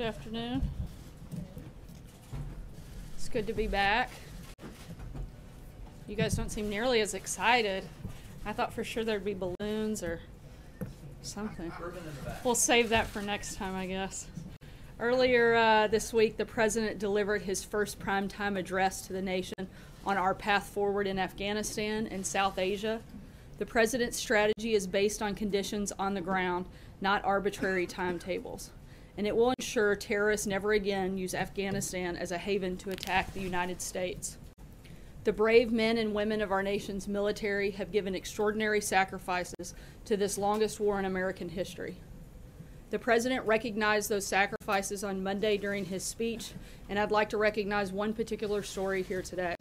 Good afternoon. It's good to be back. You guys don't seem nearly as excited. I thought for sure there'd be balloons or something. We'll save that for next time, I guess. Earlier this week, the President delivered his first primetime address to the nation on our path forward in Afghanistan and South Asia. The President's strategy is based on conditions on the ground, not arbitrary timetables. And it will ensure terrorists never again use Afghanistan as a haven to attack the United States. The brave men and women of our nation's military have given extraordinary sacrifices to this longest war in American history. The President recognized those sacrifices on Monday during his speech, and I'd like to recognize one particular story here today.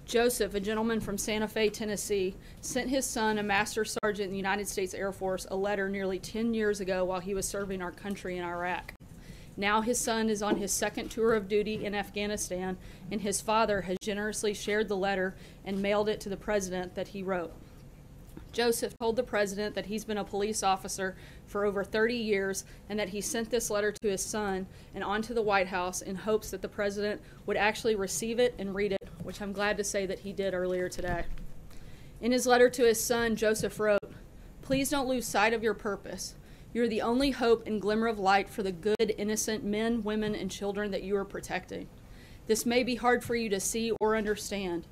Joseph, a gentleman from Santa Fe, Tennessee, sent his son, a master sergeant in the United States Air Force, a letter nearly 10 years ago while he was serving our country in Iraq. Now his son is on his second tour of duty in Afghanistan, and his father has generously shared the letter and mailed it to the President that he wrote. Joseph told the President that he's been a police officer for over 30 years and that he sent this letter to his son and on to the White House in hopes that the President would actually receive it and read it, which I'm glad to say that he did earlier today. In his letter to his son, Joseph wrote, "Please don't lose sight of your purpose. You're the only hope and glimmer of light for the good, innocent men, women, and children that you are protecting. This may be hard for you to see or understand.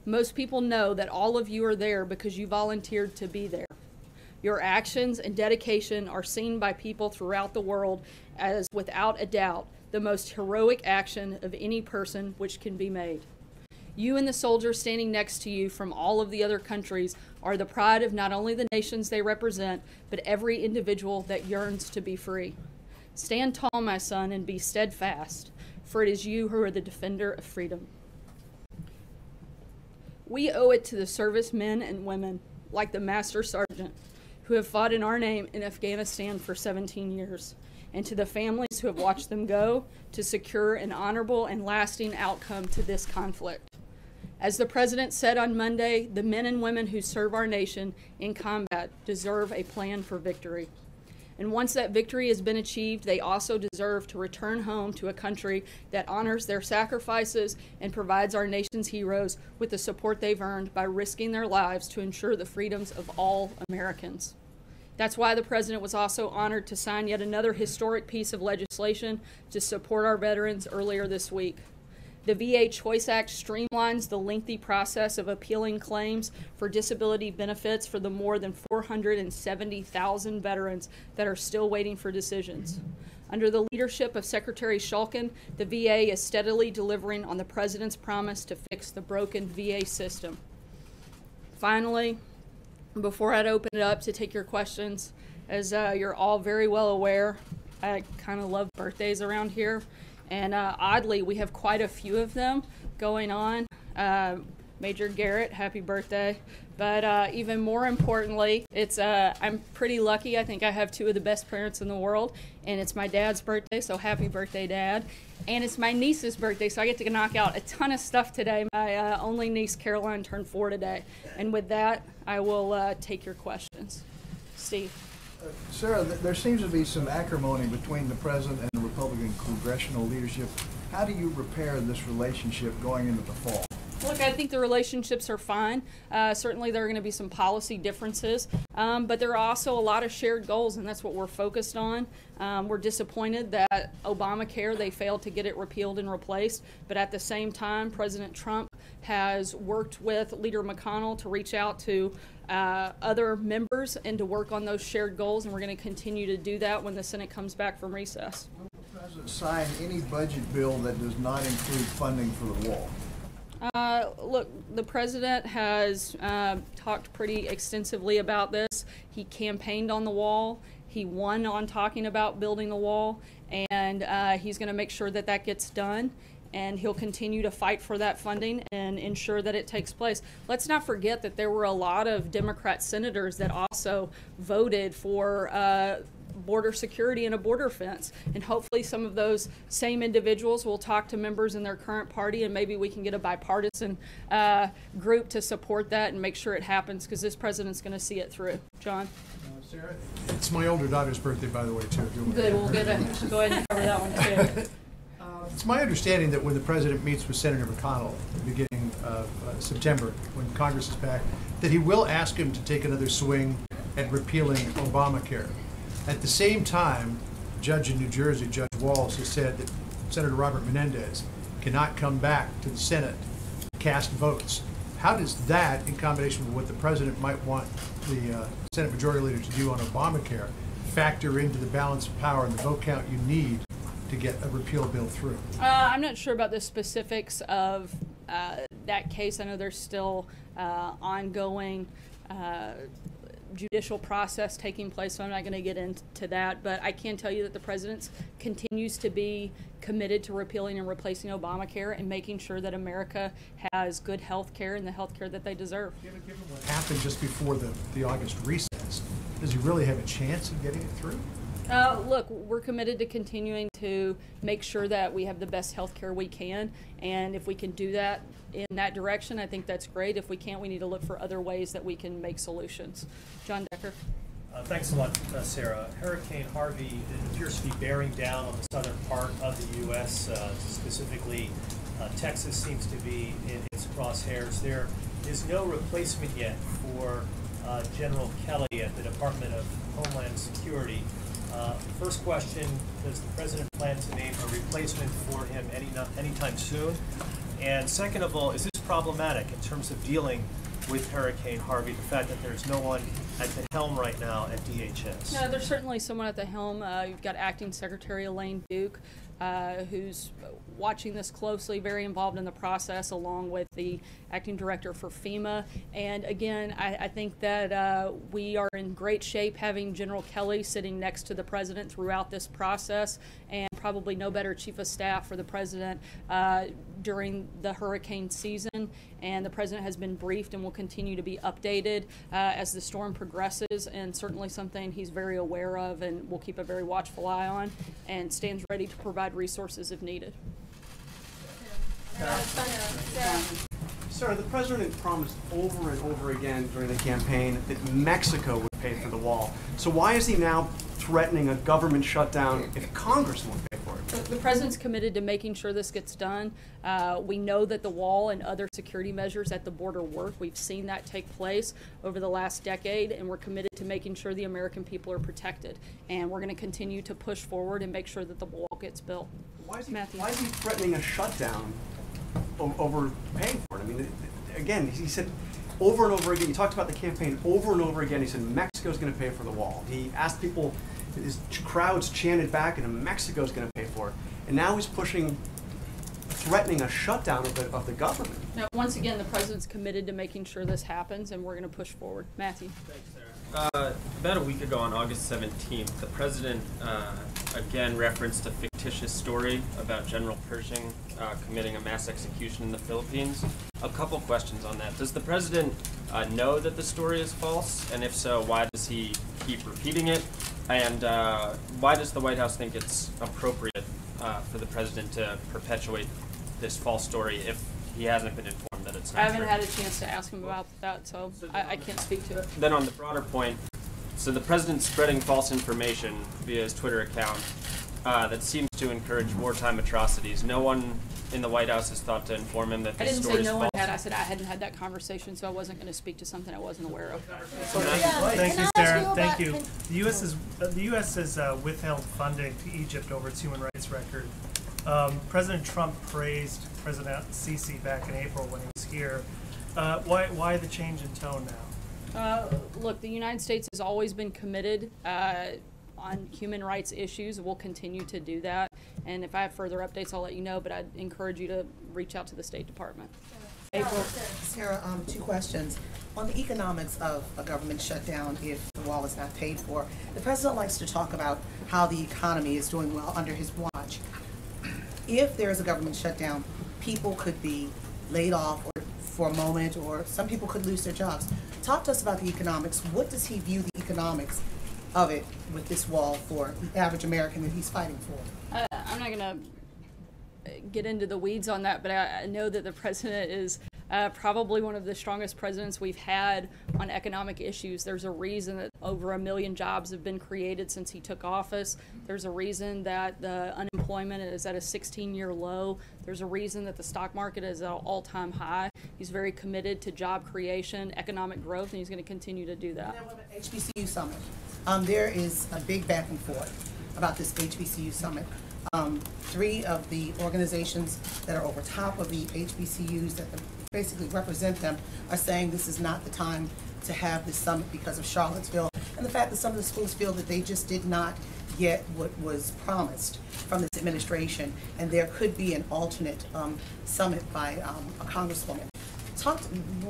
Most people know that all of you are there because you volunteered to be there. Your actions and dedication are seen by people throughout the world as, without a doubt, the most heroic action of any person which can be made. You and the soldiers standing next to you from all of the other countries are the pride of not only the nations they represent, but every individual that yearns to be free. Stand tall, my son, and be steadfast, for it is you who are the defender of freedom." We owe it to the servicemen and women, like the Master Sergeant, who have fought in our name in Afghanistan for 17 years, and to the families who have watched them go to secure an honorable and lasting outcome to this conflict. As the President said on Monday, the men and women who serve our nation in combat deserve a plan for victory. And once that victory has been achieved, they also deserve to return home to a country that honors their sacrifices and provides our nation's heroes with the support they've earned by risking their lives to ensure the freedoms of all Americans. That's why the President was also honored to sign yet another historic piece of legislation to support our veterans earlier this week. The VA Choice Act streamlines the lengthy process of appealing claims for disability benefits for the more than 470,000 veterans that are still waiting for decisions. Under the leadership of Secretary Shulkin, the VA is steadily delivering on the President's promise to fix the broken VA system. Finally, before I'd open it up to take your questions, as you're all very well aware, I kind of love birthdays around here. And oddly, we have quite a few of them going on. Major Garrett, happy birthday. But even more importantly, I'm pretty lucky. I think I have two of the best parents in the world. And it's my dad's birthday, so happy birthday, Dad. And it's my niece's birthday, so I get to knock out a ton of stuff today. My only niece, Caroline, turned 4 today. And with that, I will take your questions. Steve. Sarah, there seems to be some acrimony between the President and the Republican congressional leadership. How do you repair this relationship going into the fall? Look, I think the relationships are fine. Certainly there are going to be some policy differences, but there are also a lot of shared goals, and that's what we're focused on. We're disappointed that Obamacare, they failed to get it repealed and replaced, but at the same time, President Trump has worked with Leader McConnell to reach out to other members and to work on those shared goals, and we're going to continue to do that when the Senate comes back from recess. Will the President sign any budget bill that does not include funding for the wall? Look, the President has talked pretty extensively about this. He campaigned on the wall. He won on talking about building the wall, and he's going to make sure that that gets done. And he'll continue to fight for that funding and ensure that it takes place. Let's not forget that there were a lot of Democrat senators that also voted for border security and a border fence. And hopefully some of those same individuals will talk to members in their current party, and maybe we can get a bipartisan group to support that and make sure it happens, because this president's going to see it through. John? Sarah, it's my older daughter's birthday, by the way, too. Good, we'll go ahead and cover that one, too. It's my understanding that when the president meets with Senator McConnell at the beginning of September, when Congress is back, that he will ask him to take another swing at repealing Obamacare. At the same time, judge in New Jersey, Judge Walz, has said that Senator Robert Menendez cannot come back to the Senate to cast votes. How does that, in combination with what the president might want the Senate Majority Leader to do on Obamacare, factor into the balance of power and the vote count you need to get a repeal bill through? I'm not sure about the specifics of that case. I know there's still ongoing judicial process taking place, so I'm not going to get into that. But I can tell you that the president continues to be committed to repealing and replacing Obamacare and making sure that America has good health care and the health care that they deserve. Given what happened just before the August recess, does he really have a chance of getting it through? Look, we're committed to continuing to make sure that we have the best health care we can, and if we can do that in that direction, I think that's great. If we can't, we need to look for other ways that we can make solutions. John Decker. Thanks a lot, Sarah. Hurricane Harvey appears to be bearing down on the southern part of the U.S., specifically Texas seems to be in its crosshairs. There is no replacement yet for General Kelly at the Department of Homeland Security. First question, does the president plan to name a replacement for him anytime soon? And second of all, is this problematic in terms of dealing with Hurricane Harvey, the fact that there's no one at the helm right now at DHS? No, there's certainly someone at the helm. You've got Acting Secretary Elaine Duke, who's watching this closely, very involved in the process, along with the acting director for FEMA. And again, I think that we are in great shape having General Kelly sitting next to the president throughout this process, and probably no better chief of staff for the president during the hurricane season. And the president has been briefed and will continue to be updated as the storm progresses, and certainly something he's very aware of and will keep a very watchful eye on, and stands ready to provide resources if needed. Sir, the president promised over and over again during the campaign that Mexico would pay for the wall. So why is he now threatening a government shutdown if Congress won't pay for it? The president's committed to making sure this gets done. We know that the wall and other security measures at the border work. We've seen that take place over the last decade, and we're committed to making sure the American people are protected. And we're going to continue to push forward and make sure that the wall gets built. Why is he threatening a shutdown over paying for it? I mean, again, he said over and over again, he talked about the campaign over and over again, he said Mexico's going to pay for the wall. He asked people, his crowds chanted back, and Mexico's going to pay for it. And now he's threatening a shutdown of the government. Now, once again, the president's committed to making sure this happens, and we're going to push forward. Matthew. Thanks, Sarah. About a week ago on August 17th, the president again referenced a fictitious story about General Pershing committing a mass execution in the Philippines. A couple questions on that. Does the president know that the story is false? And if so, why does he keep repeating it? And why does the White House think it's appropriate for the president to perpetuate this false story if he hasn't been informed that it's not I haven't true? had a chance to ask him about that, so I can't speak to it. Then on the broader point, so the president's spreading false information via his Twitter account that seems to encourage wartime atrocities. No one in the White House has thought to inform him that I this didn't story say is no false. one had. I said I hadn't had that conversation, so I wasn't going to speak to something I wasn't aware of. Thank you, Sarah. Thank you. The U.S. has withheld funding to Egypt over its human rights record. President Trump praised President Sisi back in April when he was here. Why the change in tone now? Look, the United States has always been committed on human rights issues. We'll continue to do that. And if I have further updates, I'll let you know, but I'd encourage you to reach out to the State Department. April. Sarah, two questions. On the economics of a government shutdown if the wall is not paid for, the president likes to talk about how the economy is doing well under his watch. If there is a government shutdown, people could be laid off or for a moment, or some people could lose their jobs. Talk to us about the economics. What does he view the economics of it with this wall for the average American that he's fighting for? I'm not going to get into the weeds on that, but I know that the president is probably one of the strongest presidents we've had on economic issues. There's a reason that over 1 million jobs have been created since he took office. There's a reason that the unemployment is at a 16-year low. There's a reason that the stock market is at an all-time high. He's very committed to job creation, economic growth, and he's going to continue to do that. HBCU summit. There is a big back and forth about this HBCU summit. 3 of the organizations that are over top of the HBCUs that basically represent them are saying this is not the time to have this summit because of Charlottesville and the fact that some of the schools feel that they just did not get what was promised from this administration, and there could be an alternate summit by a congresswoman.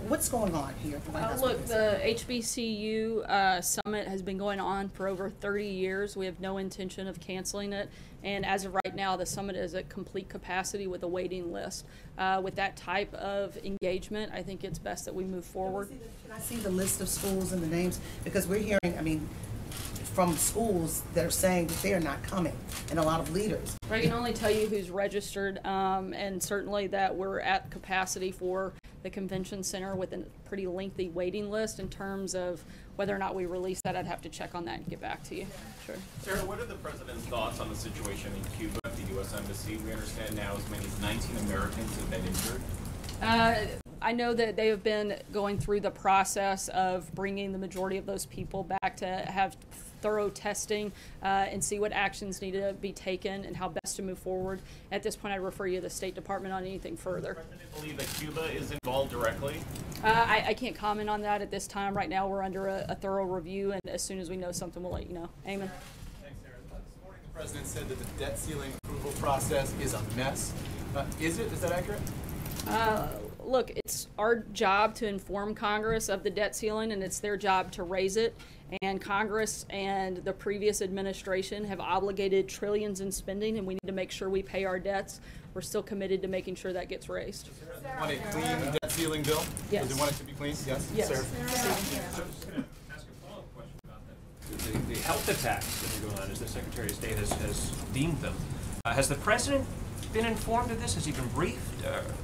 What's going on here? Look, the HBCU summit has been going on for over 30 years. We have no intention of canceling it. And as of right now, the summit is at complete capacity with a waiting list. With that type of engagement, I think it's best that we move forward. Can I see the list of schools and the names? Because we're hearing, I mean, from schools that are saying that they are not coming, and a lot of leaders. I can only tell you who's registered, and certainly that we're at capacity for the convention center with a pretty lengthy waiting list. In terms of whether or not we release that, I'd have to check on that and get back to you. Sure. Sarah, what are the president's thoughts on the situation in Cuba at the U.S. Embassy? We understand now as many as 19 Americans have been injured. I know that they have been going through the process of bringing the majority of those people back to have thorough testing and see what actions need to be taken and how best to move forward. At this point, I'd refer you to the State Department on anything further. Does the president believe that Cuba is involved directly? I can't comment on that at this time. Right now, we're under a thorough review, and as soon as we know something, we'll let you know. Eamon? Thanks, Sarah. This morning, the president said that the debt ceiling approval process is a mess. Is it? Is that accurate? Look, it's our job to inform Congress of the debt ceiling, and it's their job to raise it. And Congress and the previous administration have obligated trillions in spending, and we need to make sure we pay our debts. We're still committed to making sure that gets raised. Do you want a clean debt ceiling bill? Yes. Do you want it to be clean? Yes. Yes. Sarah? I'm just going to ask a follow-up question about that. The health attacks that are going on, as the Secretary of State has deemed them. Has the president been informed of this? Has he been briefed?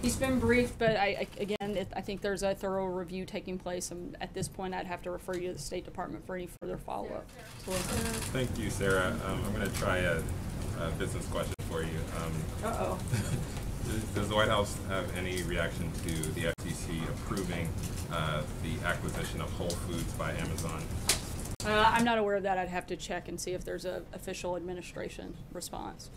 He's been briefed, but I think there's a thorough review taking place, and at this point I'd have to refer you to the State Department for any further follow-up. Thank you, Sarah. I'm going to try a business question for you. Does the White House have any reaction to the FTC approving the acquisition of Whole Foods by Amazon? I'm not aware of that. I'd have to check and see if there's an official administration response.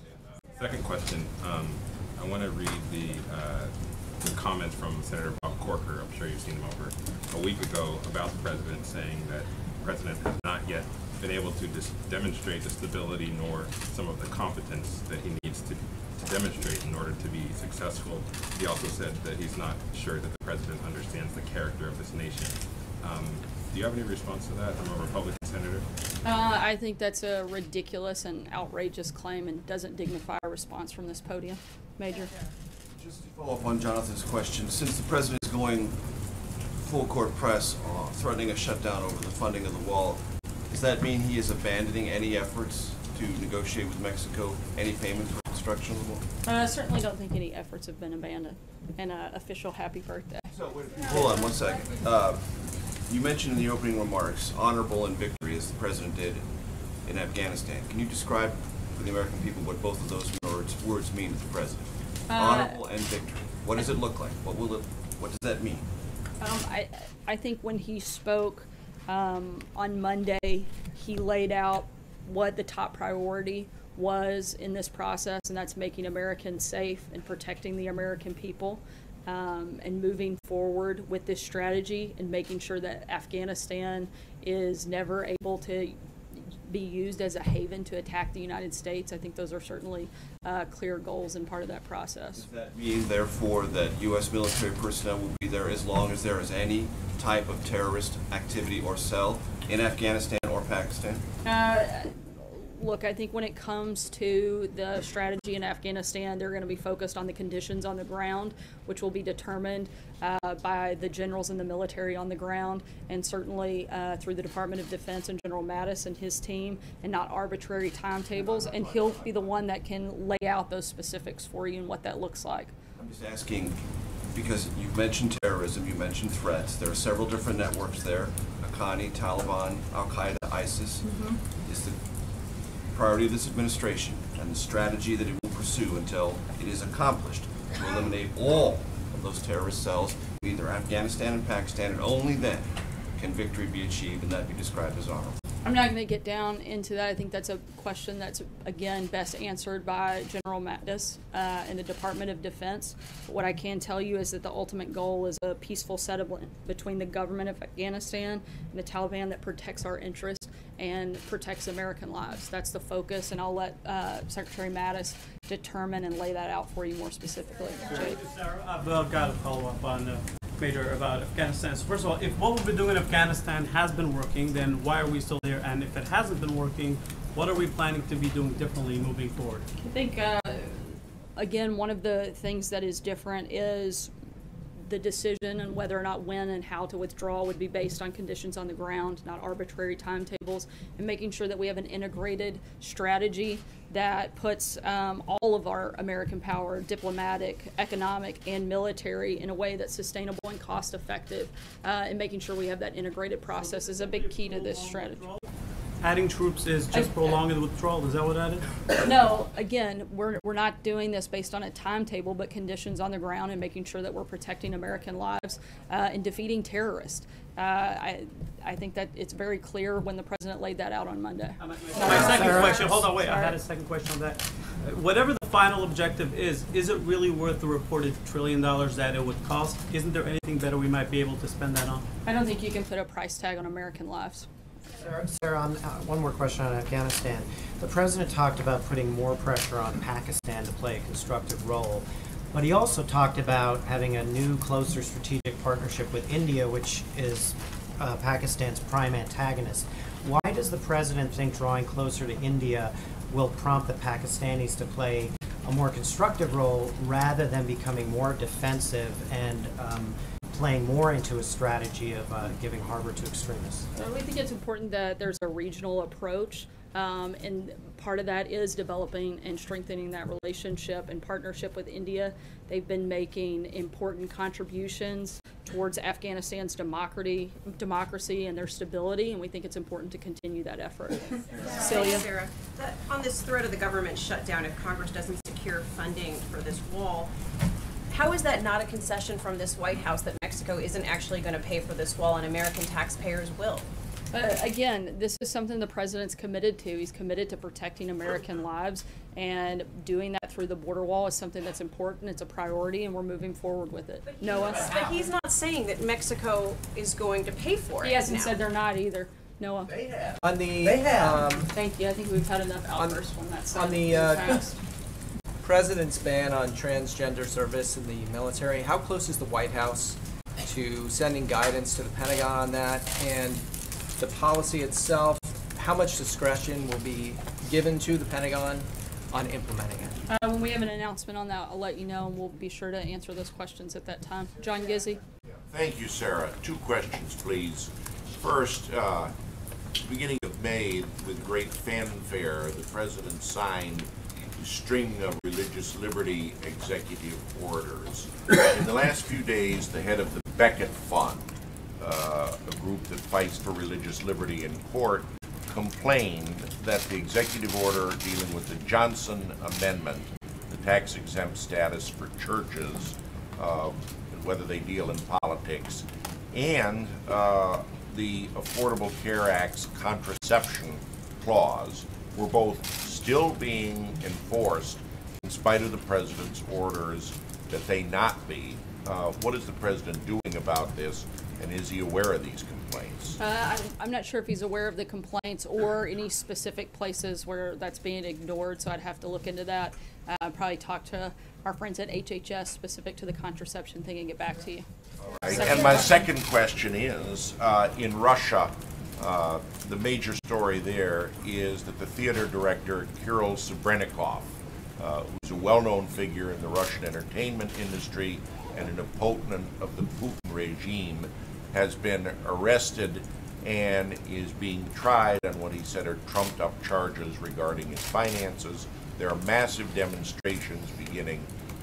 Second question, I want to read the comments from Senator Bob Corker. I'm sure you've seen them over a week ago about the president, saying that the president has not yet been able to demonstrate the stability nor some of the competence that he needs to demonstrate in order to be successful. He also said that he's not sure that the president understands the character of this nation. Do you have any response to that from a Republican senator? I think that's a ridiculous and outrageous claim and doesn't dignify a response from this podium. Major. Just to follow up on Jonathan's question, since the president is going full court press threatening a shutdown over the funding of the wall, does that mean he is abandoning any efforts to negotiate with Mexico any payment for construction of the wall? I certainly don't think any efforts have been abandoned. And official happy birthday. Hold on 1 second. You mentioned in the opening remarks honorable and victory, as the president did in Afghanistan. Can you describe for the American people what both of those words mean to the president? Honorable and victory. What does it look like? What does that mean? I think when he spoke on Monday, he laid out what the top priority was in this process, and that's making Americans safe and protecting the American people. And moving forward with this strategy and making sure that Afghanistan is never able to be used as a haven to attack the United States. I think those are certainly clear goals and part of that process. Does that mean, therefore, that U.S. military personnel will be there as long as there is any type of terrorist activity or cell in Afghanistan or Pakistan? look, I think when it comes to the strategy in Afghanistan, they're going to be focused on the conditions on the ground, which will be determined by the generals in the military on the ground, and certainly through the Department of Defense and General Mattis and his team, and not arbitrary timetables. And he'll be the one that can lay out those specifics for you and what that looks like. I'm just asking, because you've mentioned terrorism, you mentioned threats. There are several different networks there: Haqqani, Taliban, Al Qaeda, ISIS. Is the priority of this administration and the strategy that it will pursue until it is accomplished to eliminate all of those terrorist cells, either Afghanistan and Pakistan, and only then can victory be achieved and that be described as honorable? I'm not going to get down into that. I think that's a question that's, again, best answered by General Mattis and the Department of Defense. But what I can tell you is that the ultimate goal is a peaceful settlement between the government of Afghanistan and the Taliban that protects our interests and protects American lives. That's the focus, and I'll let Secretary Mattis determine and lay that out for you more specifically. Jake. Sarah, I've got a follow-up on Major about Afghanistan. So first of all, if what we've been doing in Afghanistan has been working, then why are we still there? And if it hasn't been working, what are we planning to be doing differently moving forward? I think, again, one of the things that is different is the decision on whether or not when and how to withdraw would be based on conditions on the ground, not arbitrary timetables, and making sure that we have an integrated strategy that puts all of our American power, diplomatic, economic, and military, in a way that's sustainable and cost effective, and making sure we have that integrated process is a big key to this strategy. Adding troops is just prolonging the withdrawal. Is that what that is? No, again, we're not doing this based on a timetable, but conditions on the ground and making sure that we're protecting American lives and defeating terrorists. I think that it's very clear when the president laid that out on Monday. My second question, hold on, wait, I had a second question on that. Whatever the final objective is it really worth the reported $1 trillion that it would cost? Isn't there anything better we might be able to spend that on? I don't think you can put a price tag on American lives. Sarah, one more question on Afghanistan. The president talked about putting more pressure on Pakistan to play a constructive role, but he also talked about having a new, closer strategic partnership with India, which is Pakistan's prime antagonist. Why does the president think drawing closer to India will prompt the Pakistanis to play a more constructive role rather than becoming more defensive and playing more into a strategy of giving harbor to extremists? We think it's important that there's a regional approach, and part of that is developing and strengthening that relationship and partnership with India. They've been making important contributions towards Afghanistan's democracy and their stability, and we think it's important to continue that effort. Celia? Sarah, on this threat of the government shutdown if Congress doesn't secure funding for this wall, how is that not a concession from this White House that Mexico isn't actually going to pay for this wall and American taxpayers will? Again, this is something the president's committed to. He's committed to protecting American lives, and doing that through the border wall is something that's important. It's a priority, and we're moving forward with it. Noah? But he's not saying that Mexico is going to pay for it. He hasn't said they're not either. Noah? They have. Thank you. I think we've had enough outbursts from that side. On the president's ban on transgender service in the military, how close is the White House to sending guidance to the Pentagon on that? And the policy itself, how much discretion will be given to the Pentagon on implementing it? When we have an announcement on that, I'll let you know, and we'll be sure to answer those questions at that time. John Gizzi? Thank you, Sarah. 2 questions, please. First, beginning of May, with great fanfare, the president signed a string of religious liberty executive orders. In the last few days, the head of the Beckett Fund, a group that fights for religious liberty in court, complained that the executive order dealing with the Johnson Amendment, the tax-exempt status for churches, whether they deal in politics, and the Affordable Care Act's contraception clause were both still being enforced in spite of the president's orders that they not be. What is the president doing about this, and is he aware of these complaints? I'm not sure if he's aware of the complaints or any specific places where that's being ignored, so I'd have to look into that. Probably talk to our friends at HHS specific to the contraception thing and get back to you. All right. And my second question is, in Russia, The major story there is that the theater director, Kirill Sabrenikov, who's a well-known figure in the Russian entertainment industry and an opponent of the Putin regime, has been arrested and is being tried on what he said are trumped-up charges regarding his finances. There are massive demonstrations beginning.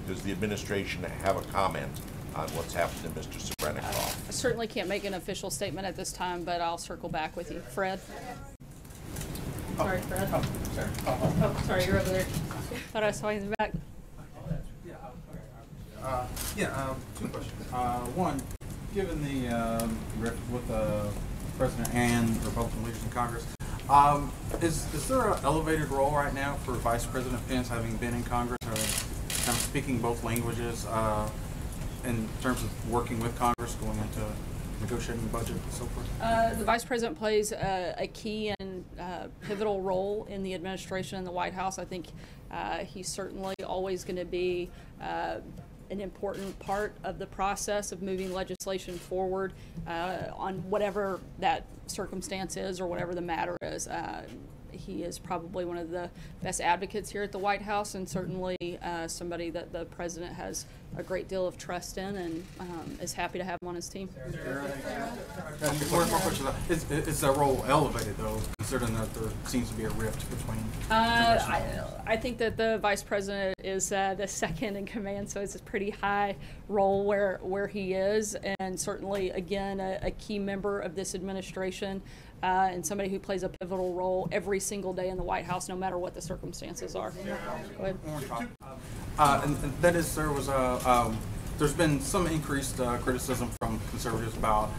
Does the administration have a comment on what's happened to Mr. Sabrenikov? I certainly can't make an official statement at this time, but I'll circle back with you. Fred? Sorry, Fred. Oh, sorry. Oh, sorry, you're over there. Thought I saw you in the back. Two questions. One, given the rift with the President and Republican leaders in Congress, is there an elevated role right now for Vice President Pence, having been in Congress, or kind of speaking both languages in terms of working with Congress, going into negotiating the budget and so forth? The Vice President plays a key and pivotal role in the administration and the White House. I think he's certainly always going to be an important part of the process of moving legislation forward on whatever that circumstance is or whatever the matter is. He is probably one of the best advocates here at the White House, and certainly somebody that the President has a great deal of trust in and is happy to have him on his team. More questions. Is that role elevated, though, considering that there seems to be a rift between? I think that the Vice President is the second in command, so it's a pretty high role where he is, and certainly, again, a key member of this administration. And somebody who plays a pivotal role every single day in the White House, no matter what the circumstances are. Go ahead. And that is, there's been some increased criticism from conservatives about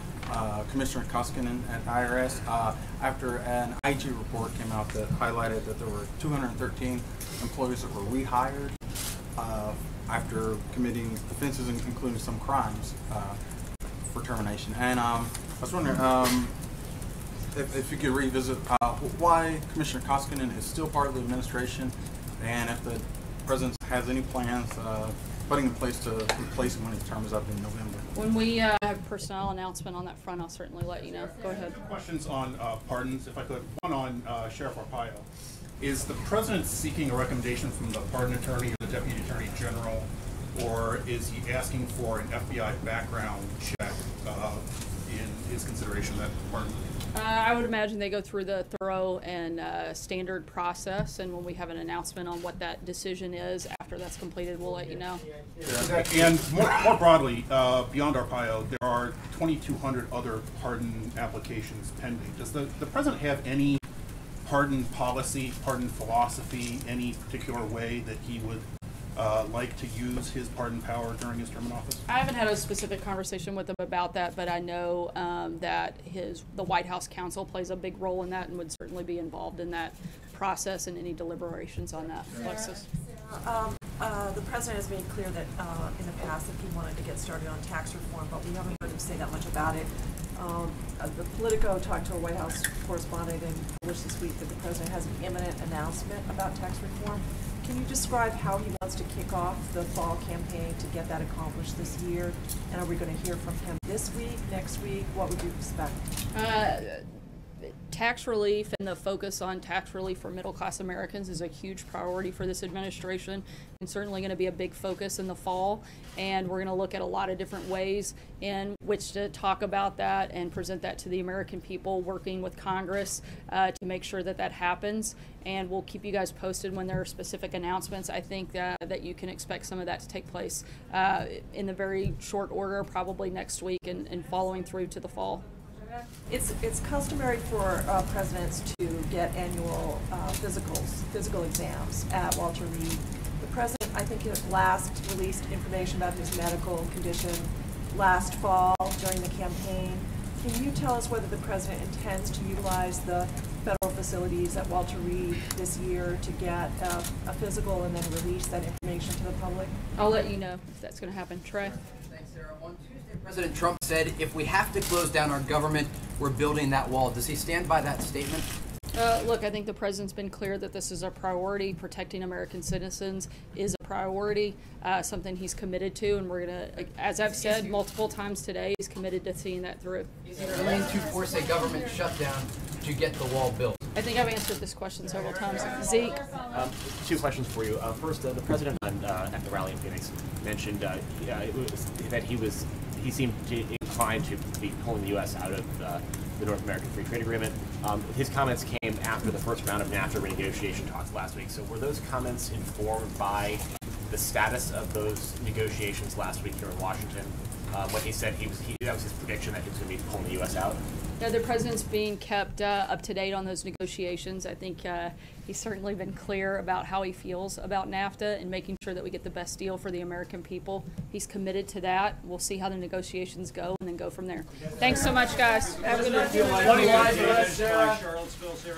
Commissioner Koskinen at IRS after an IG report came out that highlighted that there were 213 employees that were rehired after committing offenses, including some crimes for termination. And I was wondering if you could revisit why Commissioner Koskinen is still part of the administration, and if the President has any plans putting in place to replace him when his term is up in November. When we have a personnel announcement on that front, I'll certainly let you know. Go ahead. Questions on pardons, if I could. One on Sheriff Arpaio. Is the President seeking a recommendation from the pardon attorney or the Deputy Attorney General, or is he asking for an FBI background check in his consideration of that pardon? I would imagine they go through the thorough and standard process, and when we have an announcement on what that decision is after that's completed, we'll let you know. And more broadly, beyond Arpaio, there are 2,200 other pardon applications pending. Does the President have any pardon policy, pardon philosophy, any particular way that he would like to use his pardon power during his term in office? I haven't had a specific conversation with him about that, but I know that the White House counsel plays a big role in that and would certainly be involved in that process and any deliberations on that. Alexis? The President has made clear that in the past that he wanted to get started on tax reform, but we haven't heard him say that much about it. The Politico talked to a White House correspondent and published this week that the President has an imminent announcement about tax reform. Can you describe how he wants to kick off the fall campaign to get that accomplished this year? And are we going to hear from him this week, next week? What would you expect? Tax relief and the focus on tax relief for middle-class Americans is a huge priority for this administration, and certainly going to be a big focus in the fall. And we're going to look at a lot of different ways in which to talk about that and present that to the American people, working with Congress to make sure that that happens. And we'll keep you guys posted when there are specific announcements. I think that you can expect some of that to take place in the very short order, probably next week and following through to the fall. It's customary for presidents to get annual physical exams at Walter Reed. The president, I think, last released information about his medical condition last fall during the campaign. Can you tell us whether the president intends to utilize the federal facilities at Walter Reed this year to get a physical and then release that information to the public? I'll let you know if that's going to happen. Trey? Thanks, Sarah. On Tuesday, President Trump said, if we have to close down our government, we're building that wall. Does he stand by that statement? Look, I think the president's been clear that this is a priority. Protecting American citizens is a priority, something he's committed to, and we're going to, as I've said multiple times today, he's committed to seeing that through. Is he willing to force a government shutdown to get the wall built? I think I've answered this question several times. Zeke? Two questions for you. First, the president at the rally in Phoenix mentioned that he seemed inclined to be pulling the U.S. out of the North American Free Trade Agreement. His comments came after the first round of NAFTA renegotiation talks last week. So were those comments informed by the status of those negotiations last week here in Washington? When he said that was his prediction that he was going to be pulling the U.S. out? Yeah, the president's being kept up to date on those negotiations. I think he's certainly been clear about how he feels about NAFTA and making sure that we get the best deal for the American people. He's committed to that. We'll see how the negotiations go and then go from there. Thanks so much, guys. Have a good night. Charlottesville, Sarah.